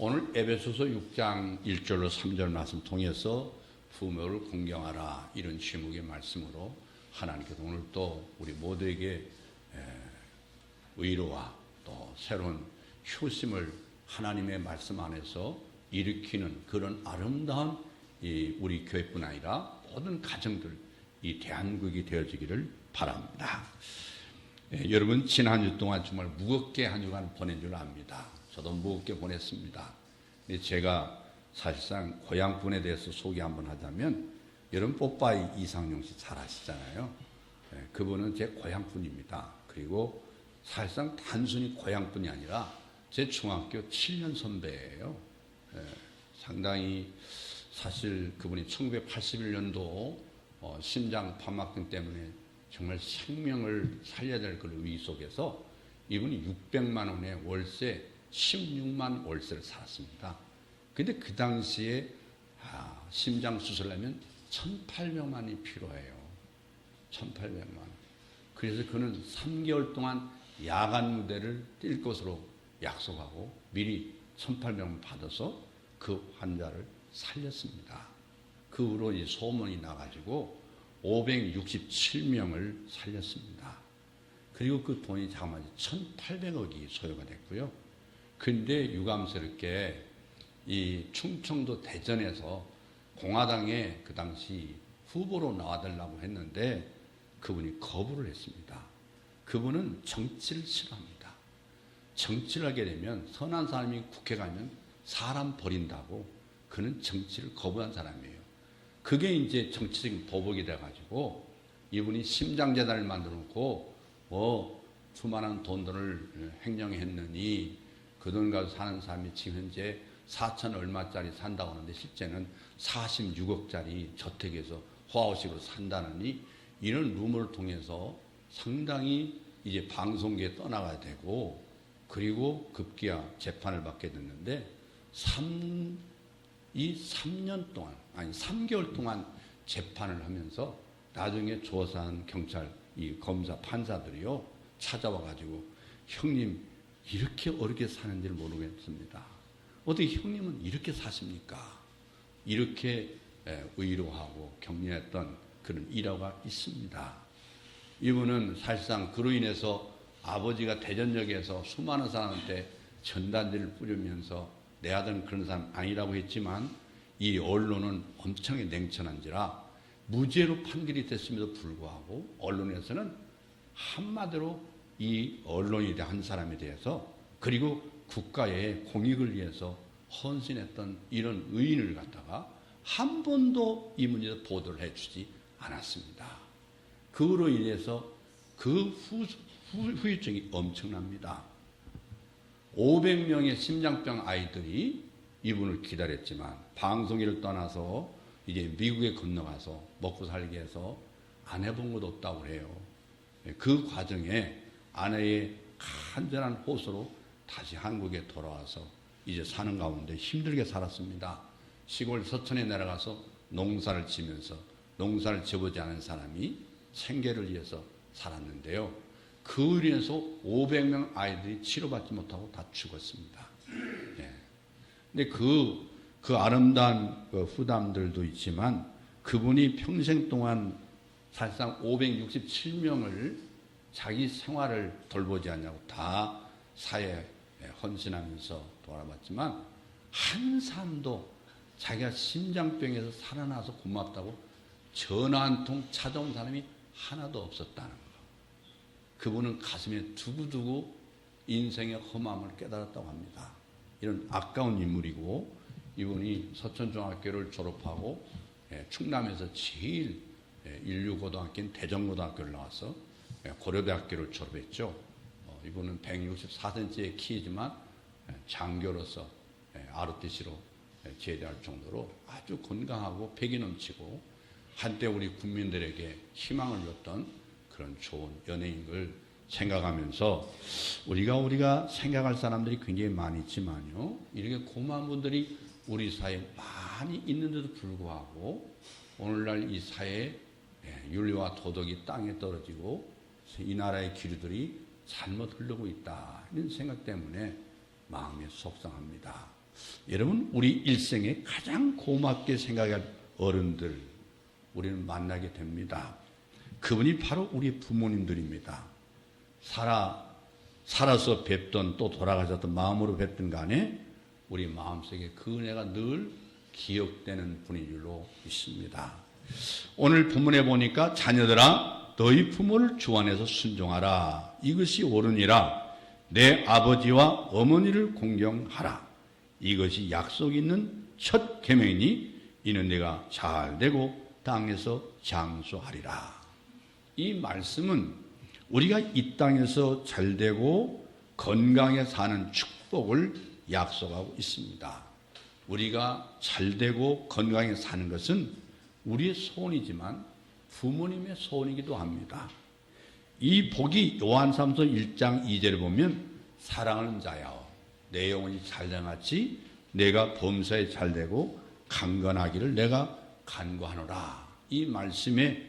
오늘 에베소서 6장 1절로 3절 말씀 통해서 부모를 공경하라 이런 제목의 말씀으로 하나님께서 오늘 또 우리 모두에게 위로와 또 새로운 효심을 하나님의 말씀 안에서 일으키는 그런 아름다운 우리 교회뿐 아니라 모든 가정들 이 대한민국이 되어지기를 바랍니다. 여러분 지난 주 동안 정말 무겁게 한 주간 보낸 줄 압니다. 저도 무겁게 보냈습니다. 제가 사실상 고향분에 대해서 소개 한번 하자면 여러분 뽀빠이 이상용 씨 잘 아시잖아요. 그분은 제 고향분입니다. 그리고 사실상 단순히 고향분이 아니라 제 중학교 7년 선배예요. 상당히 사실 그분이 1981년도 심장 판막등 때문에 정말 생명을 살려야 될 그런 위기 속에서 이분이 600만 원의 월세 16만 월세를 살았습니다. 근데 그 당시에 심장 수술하면 1,800만이 필요해요. 1,800만. 그래서 그는 3개월 동안 야간 무대를 뛸 것으로 약속하고 미리 1,800만 받아서 그 환자를 살렸습니다. 그 후로 이 소문이 나가지고 567명을 살렸습니다. 그리고 그 돈이 자그마치 1,800억이 소요가 됐고요. 근데 유감스럽게 이 충청도 대전에서 공화당에 그 당시 후보로 나와달라고 했는데 그분이 거부를 했습니다. 그분은 정치를 싫어합니다. 정치를 하게 되면 선한 사람이 국회 가면 사람 버린다고 그는 정치를 거부한 사람이에요. 그게 이제 정치적인 보복이 돼가지고 이분이 심장재단을 만들어 놓고 수많은 돈들을 횡령했느니 그 돈 가지고 사는 사람이 지금 현재 4천 얼마짜리 산다고 하는데 실제는 46억짜리 저택에서 호하우식으로 산다느니 이런 루머를 통해서 상당히 이제 방송계에 떠나가야 되고 그리고 급기야 재판을 받게 됐는데 3년 동안 아니 3개월 동안 재판을 하면서 나중에 조사한 경찰 이 검사 판사들이요 찾아와 가지고 형님 이렇게 어렵게 사는지를 모르겠습니다. 어떻게 형님은 이렇게 사십니까? 이렇게 위로하고 격려했던 그런 일화가 있습니다. 이분은 사실상 그로 인해서 아버지가 대전역에서 수많은 사람한테 전단지를 뿌리면서 내 아들은 그런 사람 아니라고 했지만 이 언론은 엄청나게 냉철한지라 무죄로 판결이 됐음에도 불구하고 언론에서는 한마디로 이 언론에 대한 사람에 대해서 그리고 국가의 공익을 위해서 헌신했던 이런 의인을 갖다가 한 번도 이 문제에서 보도를 해주지 않았습니다. 그로 인해서 그 후유증이 엄청납니다. 500명의 심장병 아이들이 이분을 기다렸지만 방송일을 떠나서 이제 미국에 건너가서 먹고 살기 위해서 안 해본 것도 없다고 해요. 그 과정에 아내의 간절한 호소로 다시 한국에 돌아와서 이제 사는 가운데 힘들게 살았습니다. 시골 서천에 내려가서 농사를 지면서 농사를 지어보지 않은 사람이 생계를 위해서 살았는데요. 그 인해서 500명 아이들이 치료받지 못하고 다 죽었습니다. 근데 그 아름다운 후담들도 있지만 그분이 평생 동안 사실상 567명을 자기 생활을 돌보지 않냐고 다 사회에 헌신하면서 돌아봤지만 한 사람도 자기가 심장병에서 살아나서 고맙다고 전화 한 통 찾아온 사람이 하나도 없었다는 거. 그분은 가슴에 두고두고 인생의 험함을 깨달았다고 합니다. 이런 아까운 인물이고 이분이 서천중학교를 졸업하고 충남에서 제일 인류고등학교인 대전고등학교를 나와서 고려대학교를 졸업했죠. 이분은 164cm의 키이지만 장교로서 아르티시로 제대할 정도로 아주 건강하고 패기 넘치고 한때 우리 국민들에게 희망을 줬던 그런 좋은 연예인을 생각하면서 우리가 생각할 사람들이 굉장히 많이 있지만요. 이렇게 고마운 분들이 우리 사회에 많이 있는데도 불구하고 오늘날 이 사회에 윤리와 도덕이 땅에 떨어지고 이 나라의 기류들이 잘못 흐르고 있다. 이런 생각 때문에 마음이 속상합니다. 여러분, 우리 일생에 가장 고맙게 생각할 어른들 우리는 만나게 됩니다. 그분이 바로 우리 부모님들입니다. 살아서 뵙던 또 돌아가셨던 마음으로 뵙던 간에 우리 마음속에 그 은혜가 늘 기억되는 분인 줄로 믿습니다. 오늘 본문에 보니까 자녀들아 너희 부모를 주 안에서 순종하라. 이것이 옳으니라. 내 아버지와 어머니를 공경하라. 이것이 약속 있는 첫 계명이니 이는 내가 잘되고 땅에서 장수하리라. 이 말씀은 우리가 이 땅에서 잘되고 건강에 사는 축복을 약속하고 있습니다. 우리가 잘되고 건강에 사는 것은 우리의 소원이지만 부모님의 소원이기도 합니다. 이 복이 요한삼서 1장 2절을 보면 사랑하는 자여 내 영혼이 잘되같이 내가 범사에 잘되고 강건하기를 내가 간구하노라. 이 말씀의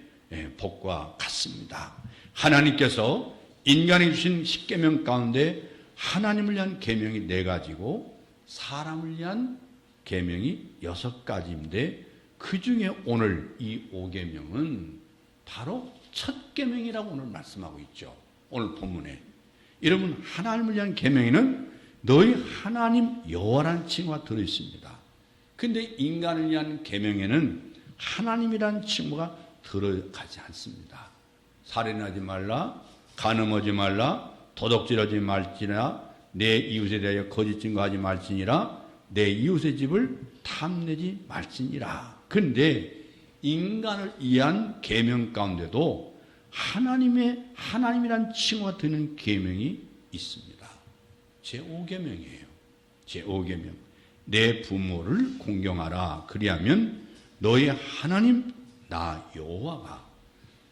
복과 같습니다. 하나님께서 인간이 주신 십계명 가운데 하나님을 위한 계명이 4가지고 사람을 위한 계명이 6가지인데 그 중에 오늘 이 5계명은 바로 첫 계명이라고 오늘 말씀하고 있죠. 오늘 본문에. 여러분, 하나님을 위한 계명에는 너희 하나님 여호와라는 칭호가 들어있습니다. 근데 인간을 위한 계명에는 하나님이라는 칭호가 들어가지 않습니다. 살인하지 말라, 간음하지 말라, 도둑질하지 말지니라, 내 이웃에 대하여 거짓 증거하지 말지니라, 내 이웃의 집을 탐내지 말지니라. 그런데 인간을 위한 계명 가운데도 하나님이란 칭호가 드는 계명이 있습니다. 제5계명이에요. 제5계명. 내 부모를 공경하라. 그리하면 너희 하나님 나 여호와가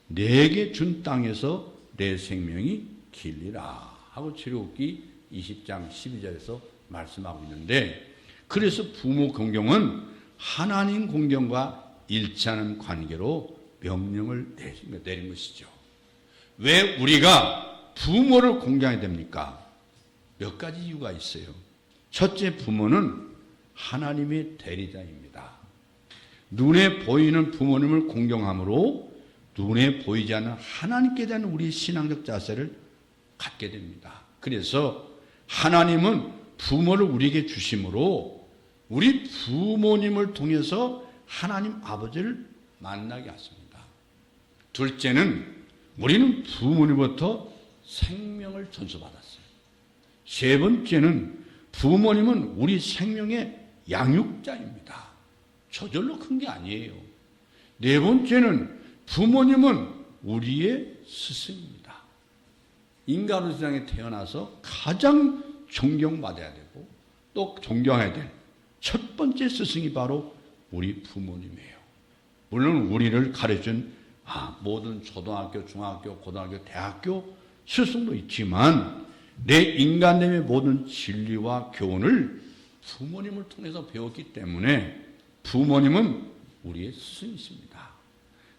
내게 준 땅에서 내 생명이 길리라 하고 출애굽기 20장 12절에서 말씀하고 있는데, 그래서 부모 공경은 하나님 공경과 일치하는 관계로 명령을 내린 것이죠. 왜 우리가 부모를 공경해야 됩니까? 몇 가지 이유가 있어요. 첫째, 부모는 하나님의 대리자입니다. 눈에 보이는 부모님을 공경함으로 눈에 보이지 않는 하나님께 대한 우리의 신앙적 자세를 갖게 됩니다. 그래서 하나님은 부모를 우리에게 주심으로 우리 부모님을 통해서 하나님 아버지를 만나게 하십니다. 둘째는 우리는 부모님부터 생명을 전수받았어요. 세 번째는 부모님은 우리 생명의 양육자입니다. 저절로 큰 게 아니에요. 네 번째는 부모님은 우리의 스승입니다. 인간의 세상에 태어나서 가장 존경받아야 되고 또 존경해야 될 첫 번째 스승이 바로 우리 부모님이에요. 물론 우리를 가르쳐준 모든 초등학교, 중학교, 고등학교, 대학교 스승도 있지만 내 인간됨의 모든 진리와 교훈을 부모님을 통해서 배웠기 때문에 부모님은 우리의 스승이십니다.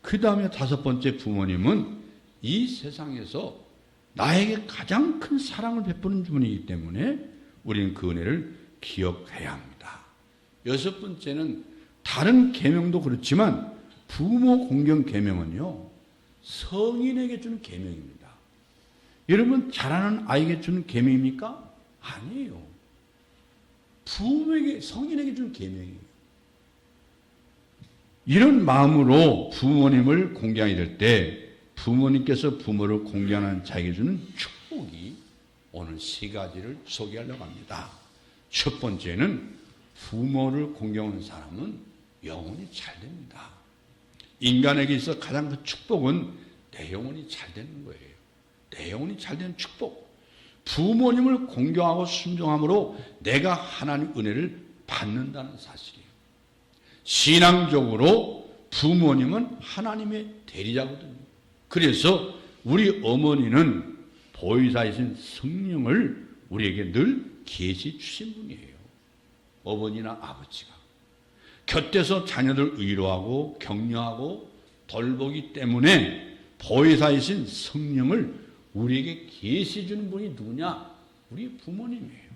그 다음에 다섯 번째, 부모님은 이 세상에서 나에게 가장 큰 사랑을 베푸는 분이기 때문에 우리는 그 은혜를 기억해야 합니다. 여섯 번째는 다른 계명도 그렇지만 부모 공경 계명은요, 성인에게 주는 계명입니다. 여러분, 자라는 아이에게 주는 계명입니까? 아니에요. 부모에게, 성인에게 주는 계명이에요. 이런 마음으로 부모님을 공경하게 될 때 부모님께서 부모를 공경하는 자에게 주는 축복이 오늘 3가지를 소개하려고 합니다. 첫 번째는 부모를 공경하는 사람은 영혼이 잘 됩니다. 인간에게 있어 가장 큰 축복은 내 영혼이 잘 되는 거예요. 내 영혼이 잘 되는 축복. 부모님을 공경하고 순종함으로 내가 하나님 은혜를 받는다는 사실이에요. 신앙적으로 부모님은 하나님의 대리자거든요. 그래서 우리 어머니는 보혜사이신 성령을 우리에게 늘 계시 주신 분이에요. 어머니나 아버지가 곁에서 자녀들 위로하고 격려하고 돌보기 때문에 보혜사이신 성령을 우리에게 계시 주는 분이 누구냐? 우리 부모님이에요.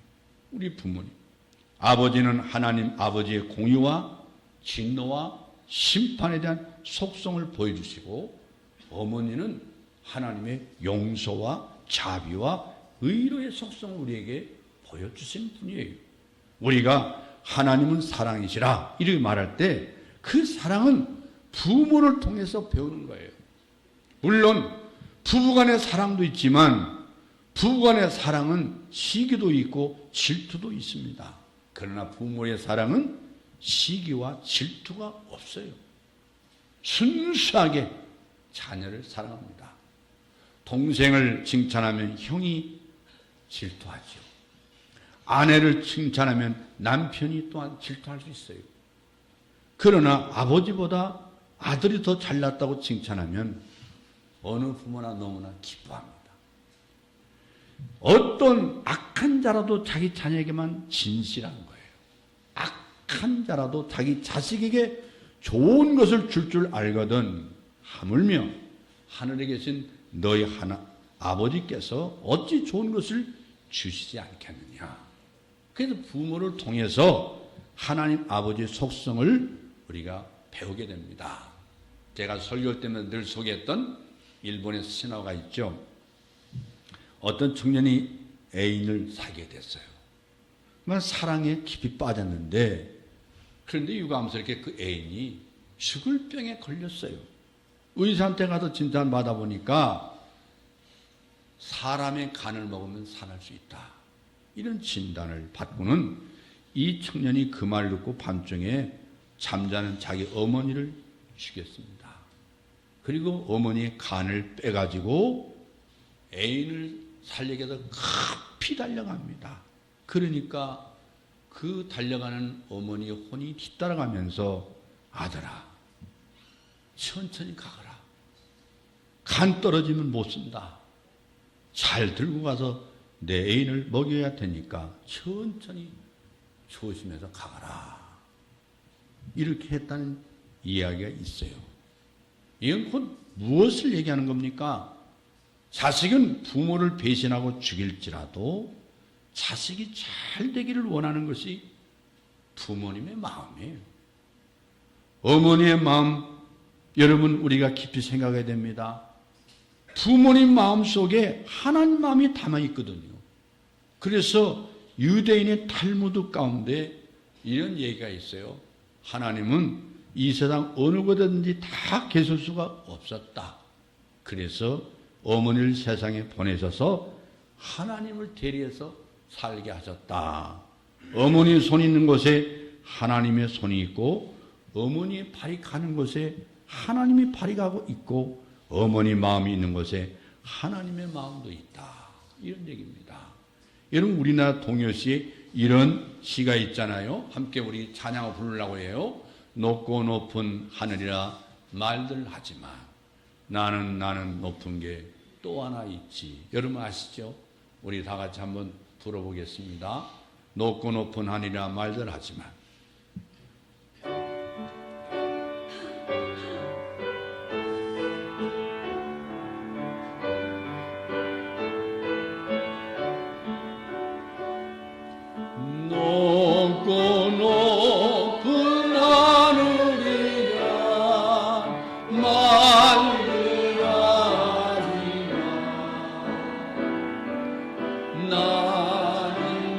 우리 부모님. 아버지는 하나님 아버지의 공의와 진노와 심판에 대한 속성을 보여주시고, 어머니는 하나님의 용서와 자비와 의로의 속성을 우리에게 보여주신 분이에요. 우리가 하나님은 사랑이시라 이렇게 말할 때 그 사랑은 부모를 통해서 배우는 거예요. 물론 부부간의 사랑도 있지만 부부간의 사랑은 시기도 있고 질투도 있습니다. 그러나 부모의 사랑은 시기와 질투가 없어요. 순수하게 자녀를 사랑합니다. 동생을 칭찬하면 형이 질투하죠. 아내를 칭찬하면 남편이 또한 질투할 수 있어요. 그러나 아버지보다 아들이 더 잘났다고 칭찬하면 어느 부모나 너무나 기뻐합니다. 어떤 악한 자라도 자기 자녀에게만 진실한 거예요. 악한 자라도 자기 자식에게 좋은 것을 줄 줄 알거든 하물며 하늘에 계신 너희 아버지께서 어찌 좋은 것을 주시지 않겠느냐. 그래서 부모를 통해서 하나님 아버지의 속성을 우리가 배우게 됩니다. 제가 설교 때문에 늘 소개했던 일본의 신화가 있죠. 어떤 청년이 애인을 사귀게 됐어요. 사랑에 깊이 빠졌는데, 그런데 유감스럽게 그 애인이 죽을 병에 걸렸어요. 의사한테 가서 진단 받아보니까 사람의 간을 먹으면 살아날 수 있다. 이런 진단을 받고는 이 청년이 그 말 듣고 밤중에 잠자는 자기 어머니를 죽였습니다. 그리고 어머니의 간을 빼가지고 애인을 살리기 위해서 급히 달려갑니다. 그러니까 그 달려가는 어머니의 혼이 뒤따라가면서 아들아 천천히 가거라. 간 떨어지면 못 쓴다. 잘 들고 가서 내 애인을 먹여야 되니까 천천히 조심해서 가거라. 이렇게 했다는 이야기가 있어요. 이건 곧 무엇을 얘기하는 겁니까? 자식은 부모를 배신하고 죽일지라도 자식이 잘 되기를 원하는 것이 부모님의 마음이에요. 어머니의 마음, 여러분 우리가 깊이 생각해야 됩니다. 부모님 마음 속에 하나님 마음이 담아 있거든요. 그래서 유대인의 탈무드 가운데 이런 얘기가 있어요. 하나님은 이 세상 어느 곳에든지 다 계실 수가 없었다. 그래서 어머니를 세상에 보내셔서 하나님을 대리해서 살게 하셨다. 어머니의 손이 있는 곳에 하나님의 손이 있고, 어머니의 발이 가는 곳에 하나님의 발이 가고 있고, 어머니 마음이 있는 곳에 하나님의 마음도 있다. 이런 얘기입니다. 여러분 우리나라 동요시에 이런 시가 있잖아요. 함께 우리 찬양을 부르려고 해요. 높고 높은 하늘이라 말들 하지만 나는 높은 게 또 하나 있지. 여러분 아시죠? 우리 다 같이 한번 불어보겠습니다. 높고 높은 하늘이라 말들 하지만 높고 높은 하늘이라 말들 하지만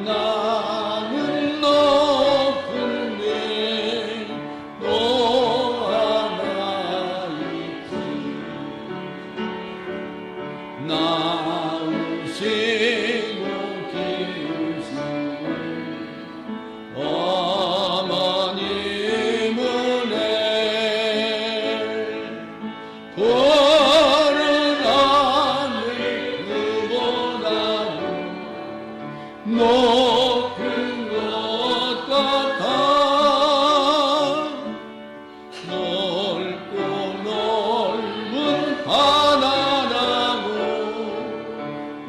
나는 높은 데 또 하나 있지. 나으시고 키우시고 어머님은 푸른 하늘 그보다도 높은 것 같아. 넓고 넓은 바다라고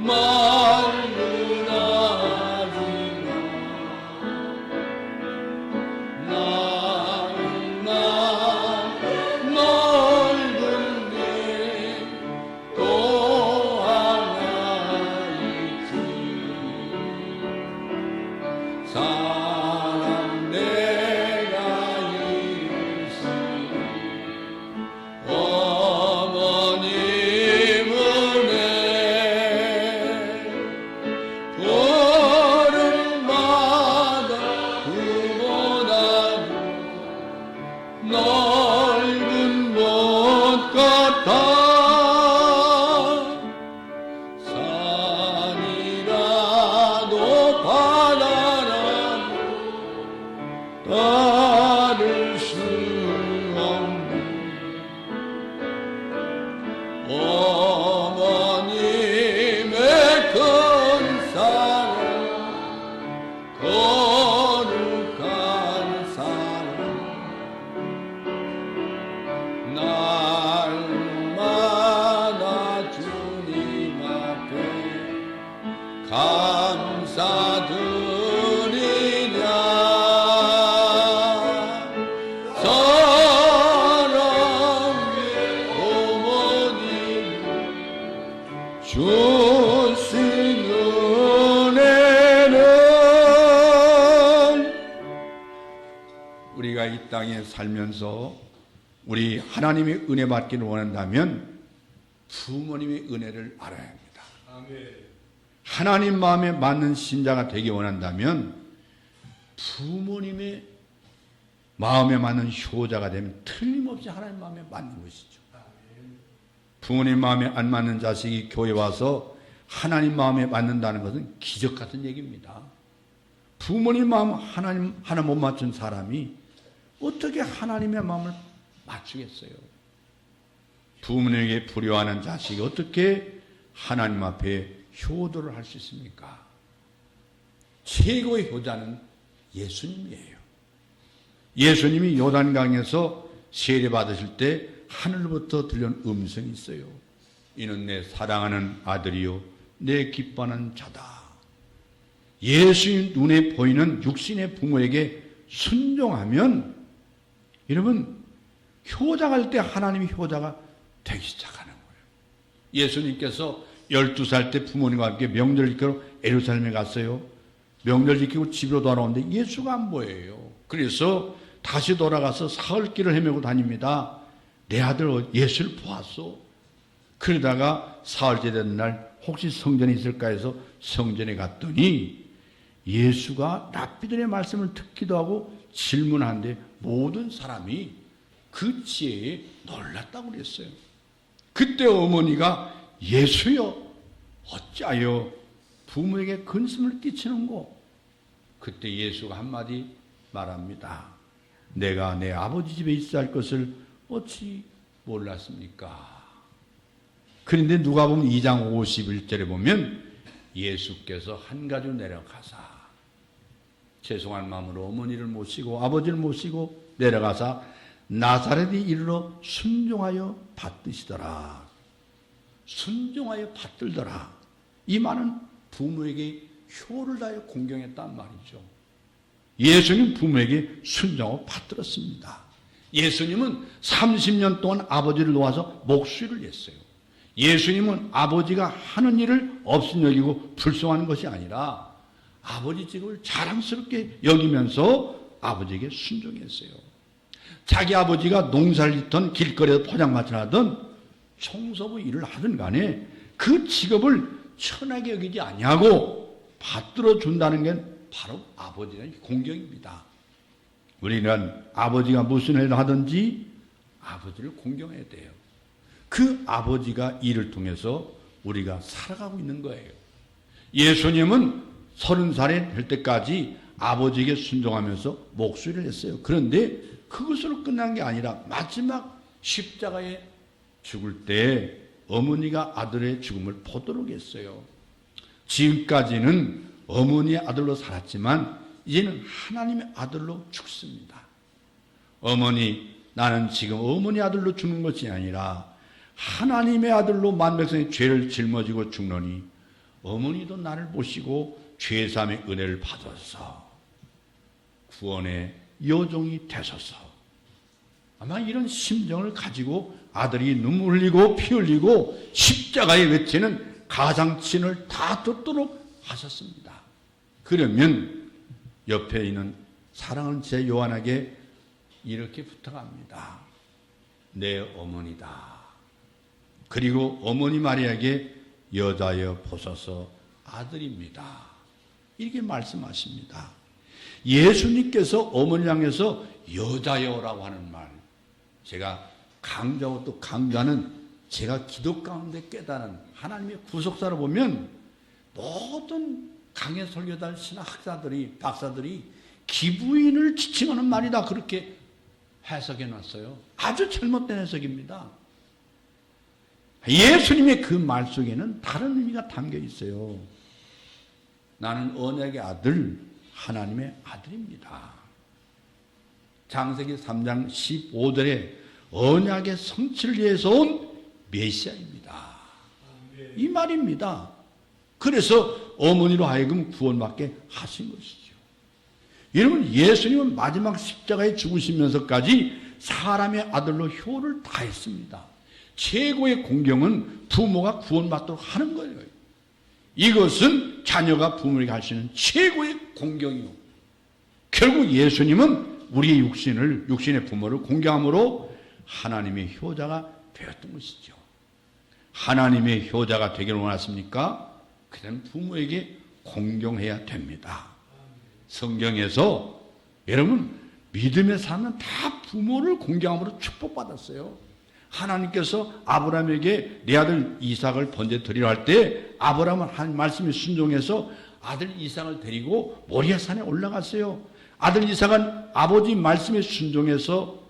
말은 하지만 나 넓은 게 또 하나 있지. 따를 수 없는 어머님의 큰 사랑, 거룩한 사랑, 날마다 주님 앞에 감사드리냐. 사랑의 어머니 주신 은혜는 우리가 이 땅에 살면서 우리 하나님의 은혜 받기를 원한다면 부모님의 은혜를 알아야 합니다. 하나님 마음에 맞는 신자가 되기 원한다면 부모님의 마음에 맞는 효자가 되면 틀림없이 하나님 마음에 맞는 것이죠. 부모님 마음에 안 맞는 자식이 교회 와서 하나님 마음에 맞는다는 것은 기적 같은 얘기입니다. 부모님 마음 하나 못 맞춘 사람이 어떻게 하나님의 마음을 맞추겠어요? 부모님에게 불효하는 자식이 어떻게 하나님 앞에 효도를 할 수 있습니까? 최고의 효자는 예수님이에요. 예수님이 요단강에서 세례 받으실 때 하늘로부터 들려온 음성이 있어요. 이는 내 사랑하는 아들이요 내 기뻐하는 자다. 예수님 눈에 보이는 육신의 부모에게 순종하면 여러분 효자가 될 때 하나님이 효자가 되기 시작하는 거예요. 예수님께서 12살 때 부모님과 함께 명절 지키러 예루살렘에 갔어요. 명절 지키고 집으로 돌아오는데 예수가 안 보여요. 그래서 다시 돌아가서 사흘길을 헤매고 다닙니다. 내 아들 예수를 보았어. 그러다가 사흘째 되는 날 혹시 성전에 있을까 해서 성전에 갔더니 예수가 랍비들의 말씀을 듣기도 하고 질문하는데 모든 사람이 그 지혜에 놀랐다고 그랬어요. 그때 어머니가 예수여 어찌하여 부모에게 근심을 끼치는고? 그때 예수가 한마디 말합니다. 내가 내 아버지 집에 있어야 할 것을 어찌 몰랐습니까? 그런데 누가 보면 2장 51절에 보면 예수께서 한 가지 내려가사 죄송한 마음으로 어머니를 모시고 아버지를 모시고 내려가사 나사렛에 이르러 순종하여 받드시더라. 순종하여 받들더라. 이 말은 부모에게 효를 다하여 공경했단 말이죠. 예수님 부모에게 순종하고 받들었습니다. 예수님은 30년 동안 아버지를 놓아서 목수일을 했어요. 예수님은 아버지가 하는 일을 없인 여기고 불쌍한 것이 아니라 아버지 직업을 자랑스럽게 여기면서 아버지에게 순종했어요. 자기 아버지가 농사를 짓던 길거리에서 포장마차를 하던 청소부 일을 하든 간에 그 직업을 천하게 여기지 아니하고 받들어 준다는 게 바로 아버지의 공경입니다. 우리는 아버지가 무슨 일을 하든지 아버지를 공경해야 돼요. 그 아버지가 일을 통해서 우리가 살아가고 있는 거예요. 예수님은 30살이 될 때까지 아버지에게 순종하면서 목수일을 했어요. 그런데 그것으로 끝난 게 아니라 마지막 십자가에 죽을 때 어머니가 아들의 죽음을 보도록 했어요. 지금까지는 어머니의 아들로 살았지만 이제는 하나님의 아들로 죽습니다. 어머니, 나는 지금 어머니 아들로 죽는 것이 아니라 하나님의 아들로 만백성의 죄를 짊어지고 죽노니 어머니도 나를 보시고 죄사함의 은혜를 받아서 구원의 여종이 되소서. 아마 이런 심정을 가지고 아들이 눈물 흘리고 피 흘리고 십자가에 외치는 가장친을 다 듣도록 하셨습니다. 그러면 옆에 있는 사랑하는 제 요한에게 이렇게 부탁합니다. 내 어머니다. 그리고 어머니 마리아에게 여자여 보소서 아들입니다. 이렇게 말씀하십니다. 예수님께서 어머니 향해서 여자여라고 하는 말, 제가 강조하고 또 강조하는 제가 기독 가운데 깨달은 하나님의 구속사를 보면 모든 강해 설교달 신학자들이 박사들이 기부인을 지칭하는 말이다. 그렇게 해석해 놨어요. 아주 잘못된 해석입니다. 예수님의 그 말 속에는 다른 의미가 담겨 있어요. 나는 언약의 아들, 하나님의 아들입니다. 창세기 3장 15절에 언약의 성취를 위해서 온 메시아입니다. 이 말입니다. 그래서 어머니로 하여금 구원받게 하신 것이죠. 여러분, 예수님은 마지막 십자가에 죽으시면서까지 사람의 아들로 효를 다했습니다. 최고의 공경은 부모가 구원받도록 하는 거예요. 이것은 자녀가 부모에게 할 수 있는 최고의 공경이요. 결국 예수님은 우리의 육신의 부모를 공경함으로 하나님의 효자가 되었던 것이죠. 하나님의 효자가 되기를 원하십니까? 그냥 부모에게 공경해야 됩니다. 성경에서 여러분, 믿음의 사람은 다 부모를 공경함으로 축복받았어요. 하나님께서 아브라함에게 내 아들 이삭을 번제 드리려 할 때 아브라함은 한 말씀에 순종해서 아들 이삭을 데리고 모리아산에 올라갔어요. 아들 이삭은 아버지 말씀에 순종해서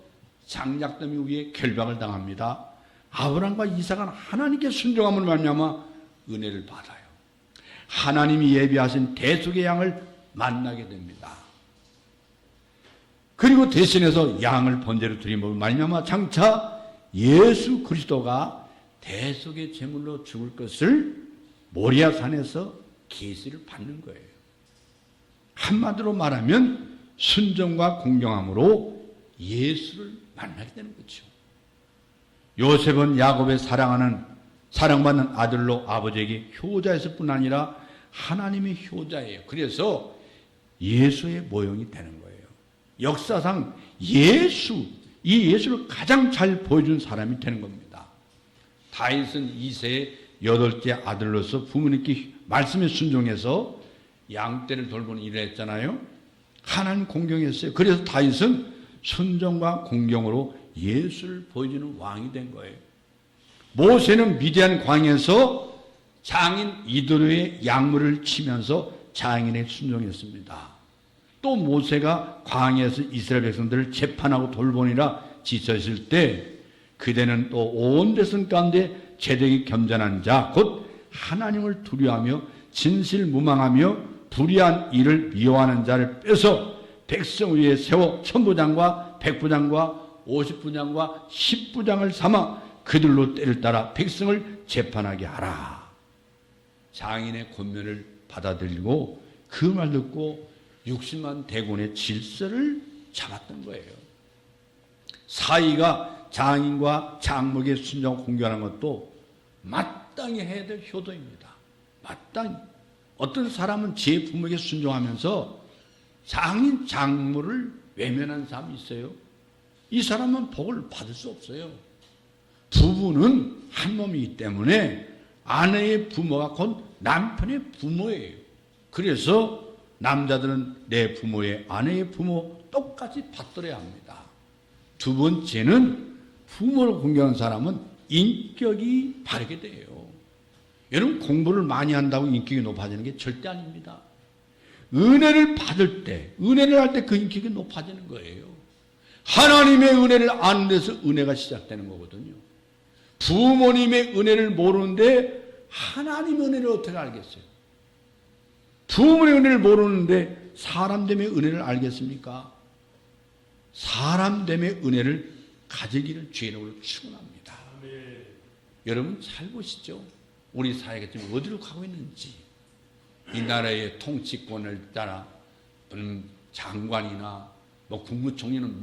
장작더미 위에 결박을 당합니다. 아브라함과 이삭은 하나님께 순종함으로 말미암아 은혜를 받아요. 하나님이 예비하신 대속의 양을 만나게 됩니다. 그리고 대신해서 양을 번제로 드림으로 말미암아 장차 예수 그리스도가 대속의 제물로 죽을 것을 모리아산에서 계시를 받는 거예요. 한마디로 말하면 순종과 공경함으로 예수를 만나게 되는 거죠. 요셉은 야곱의 사랑받는 아들로 아버지에게 효자였을 뿐 아니라 하나님의 효자예요. 그래서 예수의 모형이 되는 거예요. 역사상 이 예수를 가장 잘 보여준 사람이 되는 겁니다. 다윗은 2세의 8째 아들로서 부모님께 말씀에 순종해서 양떼를 돌보는 일을 했잖아요. 하나님 공경했어요. 그래서 다윗은 순종과 공경으로 예수를 보여주는 왕이 된 거예요. 모세는 미디안 광야에서 장인 이도로의 약물을 치면서 장인에 순종했습니다. 또 모세가 광야에서 이스라엘 백성들을 재판하고 돌보니라 지쳤을 때 그대는 또 온 백성 가운데 제대기 겸전한 자 곧 하나님을 두려워하며 진실무망하며 불의한 일을 미워하는 자를 빼서 백성 위에 세워 천부장과 백부장과 50부장과 10부장을 삼아 그들로 때를 따라 백성을 재판하게 하라. 장인의 권면을 받아들이고 그 말 듣고 60만 대군의 질서를 잡았던 거예요. 사위가 장인과 장목의 순종을 공경하는 것도 마땅히 해야 될 효도입니다. 마땅히. 어떤 사람은 제 부모에게 순종하면서 장인, 장모를 외면한 사람이 있어요. 이 사람은 복을 받을 수 없어요. 부부는 한 몸이기 때문에 아내의 부모가 곧 남편의 부모예요. 그래서 남자들은 내 부모의 아내의 부모 똑같이 받들어야 합니다. 두 번째는 부모를 공경하는 사람은 인격이 바르게 돼요. 여러분, 공부를 많이 한다고 인격이 높아지는 게 절대 아닙니다. 은혜를 받을 때, 은혜를 할 때 그 인격이 높아지는 거예요. 하나님의 은혜를 아는 데서 은혜가 시작되는 거거든요. 부모님의 은혜를 모르는데 하나님의 은혜를 어떻게 알겠어요? 부모의 은혜를 모르는데 사람 때문에 은혜를 알겠습니까? 사람 때문에 은혜를 가지기를 주의 이름으로 축원합니다. 여러분 잘 보시죠. 우리 사회가 지금 어디로 가고 있는지. 이 나라의 통치권을 따라 장관이나 국무총리는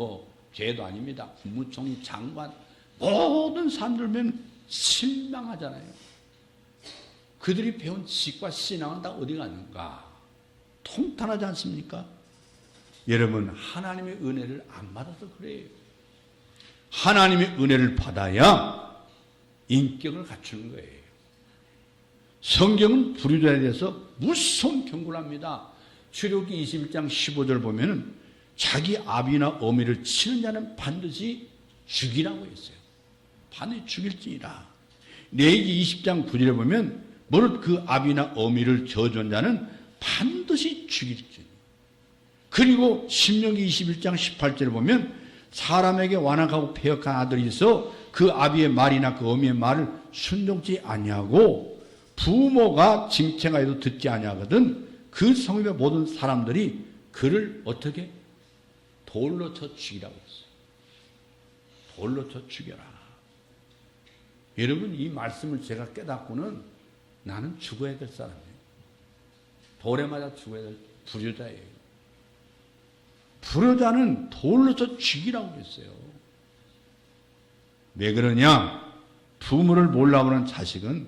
죄도 아닙니다. 국무총리, 장관 모든 사람들 보면 실망하잖아요. 그들이 배운 지식과 신앙은 다 어디 갔는가? 통탄하지 않습니까? 여러분, 하나님의 은혜를 안 받아서 그래요. 하나님의 은혜를 받아야 인격을 갖추는 거예요. 성경은 불효자에 대해서 무서운 경고를 합니다. 출애굽기 21장 15절 보면은 자기 아비나 어미를 치는 자는 반드시 죽이라고 했어요. 반드시 죽일지니라. 레위기 20장 9절에 보면 무릇 그 아비나 어미를 저주한 자는 반드시 죽일지니. 그리고 신명기 21장 18절에 보면 사람에게 완악하고 패역한 아들이 있어 그 아비의 말이나 그 어미의 말을 순종치 아니하고 부모가 징책하여도 듣지 아니하거든 그 성읍의 모든 사람들이 그를 어떻게? 돌로 쳐 죽이라고 했어요. 돌로 쳐 죽여라. 여러분, 이 말씀을 제가 깨닫고는 나는 죽어야 될 사람이에요. 돌에 맞아 죽어야 될 불효자예요. 불효자는 돌로 쳐 죽이라고 했어요. 왜 그러냐? 부모를 몰라보는 자식은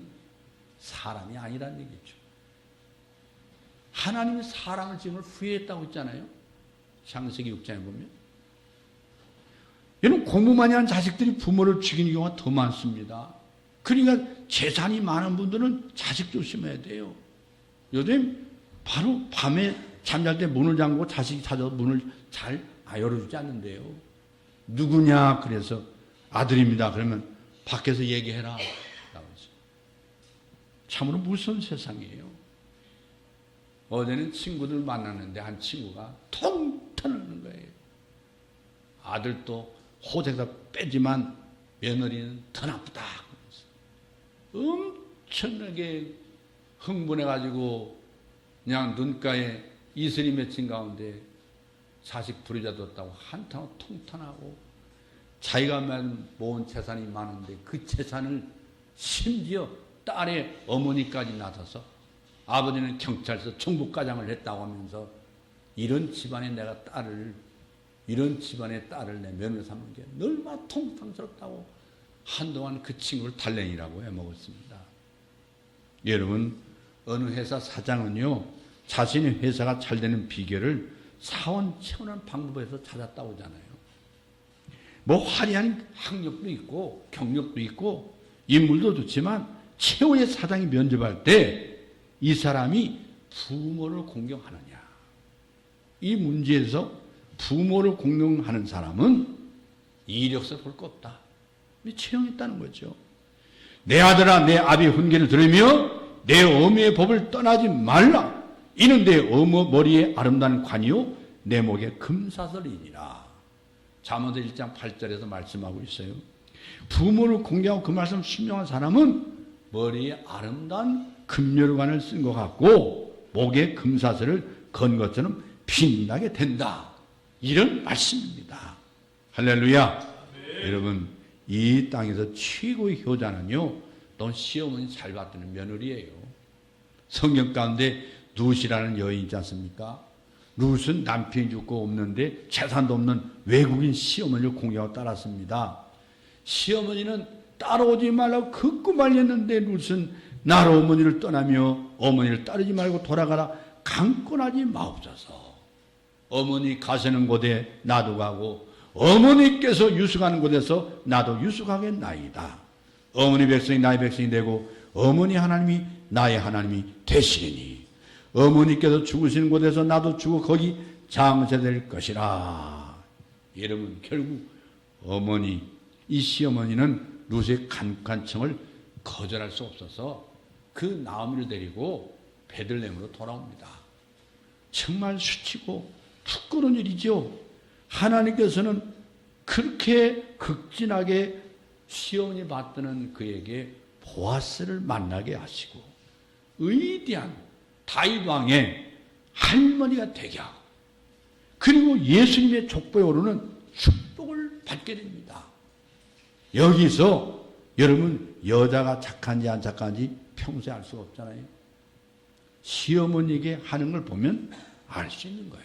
사람이 아니라는 얘기죠. 하나님이 사람을 지금 후회했다고 했잖아요. 창세기 6장에 보면. 여러분, 공부만이 한 자식들이 부모를 죽이는 경우가 더 많습니다. 그러니까 재산이 많은 분들은 자식 조심해야 돼요. 요즘 바로 밤에 잠잘 때 문을 잠그고 자식이 찾아서 문을 잘 열어주지 않는데요. 누구냐? 그래서 아들입니다. 그러면 밖에서 얘기해라. 참으로 무서운 세상이에요. 어제는 친구들 만났는데 한 친구가 통 터는 거예요. 아들도 호적에서 빼지만 며느리는 더 나쁘다. 엄청나게 흥분해가지고 그냥 눈가에 이슬이 맺힌 가운데 자식 불효자 뒀다고 한탕 통탄하고 자기가 모은 재산이 많은데 그 재산을 심지어 딸의 어머니까지 나서서 아버지는 경찰서 총무과장을 했다고 하면서 이런 집안의 딸을 내 며느리 삼는 게 얼마나 통탕스럽다고 한동안 그 친구를 달랭이라고 해먹었습니다. 여러분, 어느 회사 사장은요, 자신의 회사가 잘 되는 비결을 사원 채우는 방법에서 찾았다고 하잖아요. 뭐 화려한 학력도 있고 경력도 있고 인물도 좋지만 최후의 사장이 면접할 때 이 사람이 부모를 공경하느냐. 이 문제에서 부모를 공경하는 사람은 이력서 볼 거 없다. 채용했다는 거죠. 내 아들아, 내 아비의 훈계를 들으며 내 어미의 법을 떠나지 말라. 이는 내 어머 머리에 아름다운 관이요 내 목에 금사슬이니라. 잠언서 1장 8절에서 말씀하고 있어요. 부모를 공경하고 그 말씀 순종한 사람은 머리에 아름다운 금요관을 쓴 것 같고 목에 금사슬을 건 것처럼 빛나게 된다. 이런 말씀입니다. 할렐루야. 네. 여러분, 이 땅에서 최고의 효자는요, 또 시어머니 잘 받드는 며느리예요. 성경 가운데 룻이라는 여인 있지 않습니까? 룻은 남편이 죽고 없는데 재산도 없는 외국인 시어머니를 공경하고 따랐습니다. 시어머니는 따라오지 말라고 극구 말렸는데 룻은 나로 어머니를 떠나며 어머니를 따르지 말고 돌아가라. 강권하지 마옵소서. 어머니 가시는 곳에 나도 가고 어머니께서 유숙하는 곳에서 나도 유숙하겠나이다. 어머니 백성이 나의 백성이 되고 어머니 하나님이 나의 하나님이 되시리니 어머니께서 죽으시는 곳에서 나도 죽어 거기 장세될 것이라. 여러분, 결국 어머니, 이 시어머니는 룻의 간청을 거절할 수 없어서 그 나오미를 데리고 베들레헴으로 돌아옵니다. 정말 수치고 부끄러운 일이죠. 하나님께서는 그렇게 극진하게 시어머니 받드는 그에게 보아스를 만나게 하시고 위대한 다윗 왕의 할머니가 되게 하고 그리고 예수님의 족보에 오르는 축복을 받게 됩니다. 여기서 여러분, 여자가 착한지 안 착한지 평소에 알 수가 없잖아요. 시어머니에게 하는 걸 보면 알 수 있는 거예요.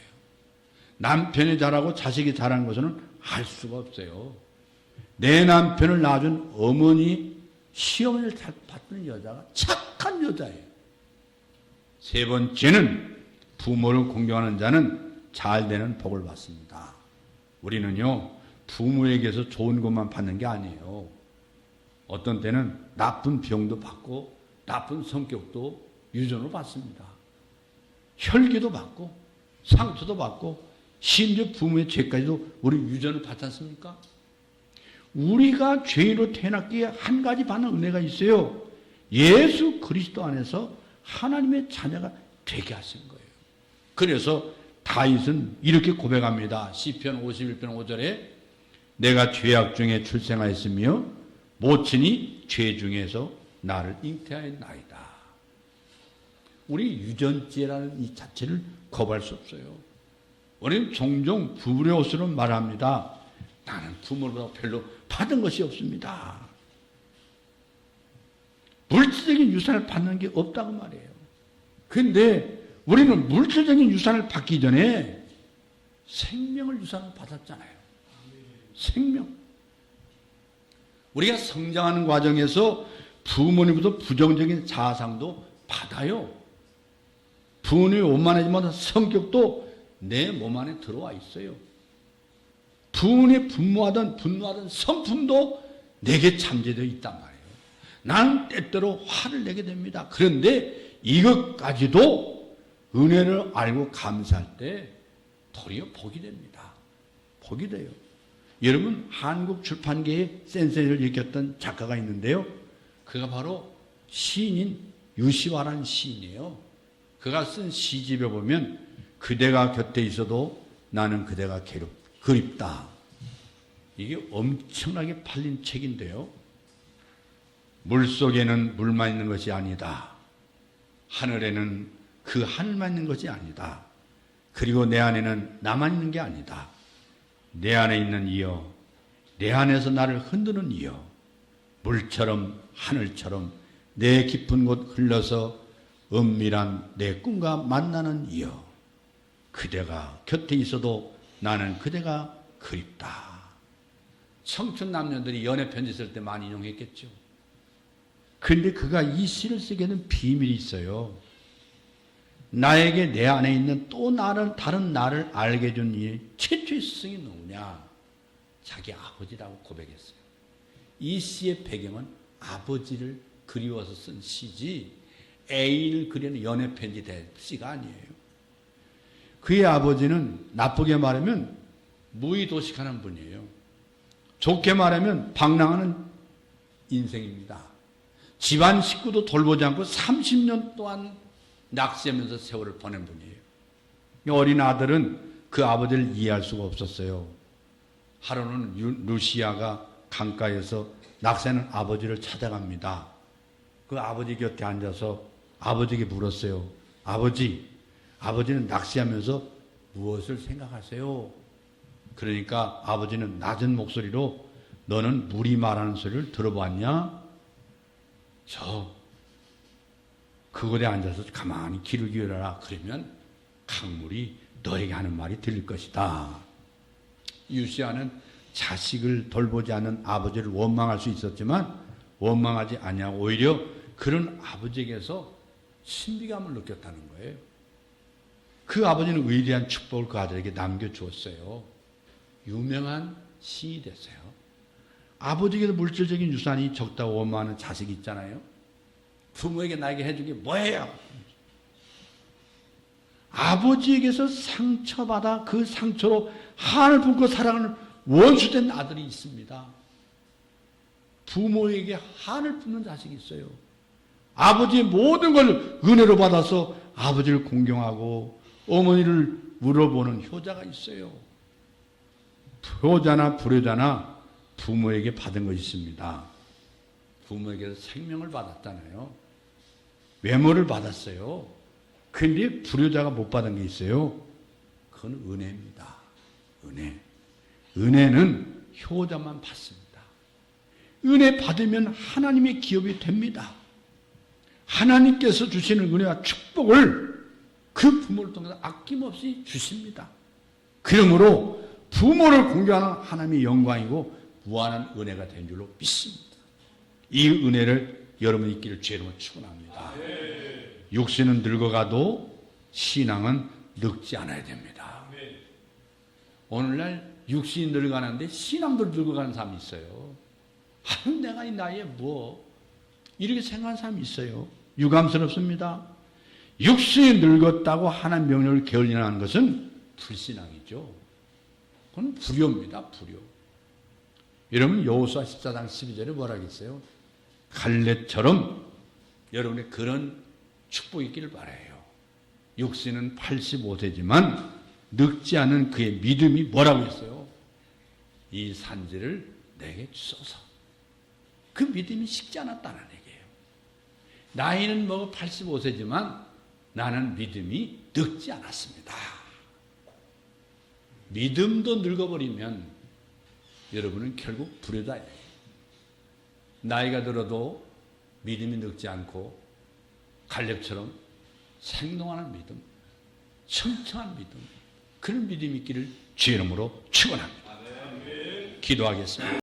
남편이 잘하고 자식이 잘하는 것은 알 수가 없어요. 내 남편을 낳아준 어머니, 시어머니를 잘 받는 여자가 착한 여자예요. 세 번째는 부모를 공경하는 자는 잘 되는 복을 받습니다. 우리는요, 부모에게서 좋은 것만 받는 게 아니에요. 어떤 때는 나쁜 병도 받고 나쁜 성격도 유전으로 받습니다. 혈기도 받고 상처도 받고 심지어 부모의 죄까지도 우리 유전을 받지 않습니까? 우리가 죄인으로 태어났기에 한 가지 받는 은혜가 있어요. 예수 그리스도 안에서 하나님의 자녀가 되게 하신 거예요. 그래서 다윗은 이렇게 고백합니다. 시편 51편 5절에 내가 죄악 중에 출생하였으며 모친이 죄 중에서 나를 잉태하였나이다. 우리 유전죄라는 이 자체를 거부할 수 없어요. 우리는 종종 부모로서는 말합니다. 나는 부모로부터 별로 받은 것이 없습니다. 물질적인 유산을 받는 게 없다고 말해요. 그런데 우리는 물질적인 유산을 받기 전에 생명을 유산을 받았잖아요. 생명. 우리가 성장하는 과정에서 부모님부터 부정적인 자상도 받아요. 부모님이 원만하지만 성격도 내 몸 안에 들어와 있어요. 부모님이 분노하던 성품도 내게 잠재되어 있단 말이에요. 나는 때때로 화를 내게 됩니다. 그런데 이것까지도 은혜를 알고 감사할 때 도리어 복이 됩니다. 복이 돼요. 여러분, 한국 출판계에 센세이션을 일으켰던 작가가 있는데요. 그가 바로 시인인 유시화라는 시인이에요. 그가 쓴 시집에 보면 그대가 곁에 있어도 나는 그대가 그립다. 이게 엄청나게 팔린 책인데요. 물속에는 물만 있는 것이 아니다. 하늘에는 그 하늘만 있는 것이 아니다. 그리고 내 안에는 나만 있는 게 아니다. 내 안에 있는 이여, 내 안에서 나를 흔드는 이여, 물처럼 하늘처럼 내 깊은 곳 흘러서 은밀한 내 꿈과 만나는 이여, 그대가 곁에 있어도 나는 그대가 그립다. 청춘 남녀들이 연애 편지 쓸 때 많이 인용했겠죠. 그런데 그가 이 시를 쓰게 된 비밀이 있어요. 나에게 내 안에 있는 또 다른 나를 알게 해준 이 최초의 스승이 누구냐? 자기 아버지라고 고백했어요. 이 시의 배경은 아버지를 그리워서 쓴 시지 애인을 그리는 연애 편지 시가 아니에요. 그의 아버지는 나쁘게 말하면 무의도식하는 분이에요. 좋게 말하면 방랑하는 인생입니다. 집안 식구도 돌보지 않고 30년 동안 낚시하면서 세월을 보낸 분이에요. 어린 아들은 그 아버지를 이해할 수가 없었어요. 하루는 루시아가 강가에서 낚시하는 아버지를 찾아갑니다. 그 아버지 곁에 앉아서 아버지에게 물었어요. 아버지는 낚시하면서 무엇을 생각하세요? 그러니까 아버지는 낮은 목소리로 너는 물이 말하는 소리를 들어봤냐? 그곳에 앉아서 가만히 귀를 기울여라. 그러면 강물이 너에게 하는 말이 들릴 것이다. 유시아는 자식을 돌보지 않는 아버지를 원망할 수 있었지만 원망하지 아니하고 오히려 그런 아버지에게서 신비감을 느꼈다는 거예요. 그 아버지는 위대한 축복을 그 아들에게 남겨주었어요. 유명한 시인이 됐어요. 아버지에게도 물질적인 유산이 적다고 원망하는 자식이 있잖아요. 부모에게 나에게 해준 게 뭐예요? 아버지에게서 상처받아 그 상처로 한을 품고 살아가는 원수된 아들이 있습니다. 부모에게 한을 품는 자식이 있어요. 아버지의 모든 걸 은혜로 받아서 아버지를 공경하고 어머니를 물어보는 효자가 있어요. 효자나 불효자나 부모에게 받은 것이 있습니다. 부모에게서 생명을 받았잖아요. 외모를 받았어요. 그런데 불효자가 못 받은 게 있어요. 그건 은혜입니다. 은혜. 은혜는 효자만 받습니다. 은혜 받으면 하나님의 기업이 됩니다. 하나님께서 주시는 은혜와 축복을 그 부모를 통해서 아낌없이 주십니다. 그러므로 부모를 공경하는 하나님의 영광이고 무한한 은혜가 된 줄로 믿습니다. 이 은혜를 여러분이 있기를 주의 이름으로 축원합니다. 육신은 늙어가도 신앙은 늙지 않아야 됩니다. 오늘날 육신이 늙어가는데 신앙도 늙어가는 사람이 있어요. 내가 이 나이에 뭐 이렇게 생각하는 사람이 있어요. 유감스럽습니다. 육신이 늙었다고 하나님 명령을 게을리하는 것은 불신앙이죠. 그건 불효입니다. 불효. 여러분 여호수아 14장 12절에 뭐라 했어요? 갈렙처럼 여러분의 그런 축복이 있기를 바라요. 육신은 85세지만 늙지 않은 그의 믿음이 뭐라고 했어요? 이 산지를 내게 주소서. 그 믿음이 식지 않았다는 얘기예요. 나이는 뭐 85세지만 나는 믿음이 늙지 않았습니다. 믿음도 늙어버리면 여러분은 결국 불효자예요. 나이가 들어도 믿음이 늙지 않고 갈렙처럼 생동하는 믿음, 청청한 믿음, 그런 믿음이 있기를 주의 이름으로 축원합니다. 기도하겠습니다.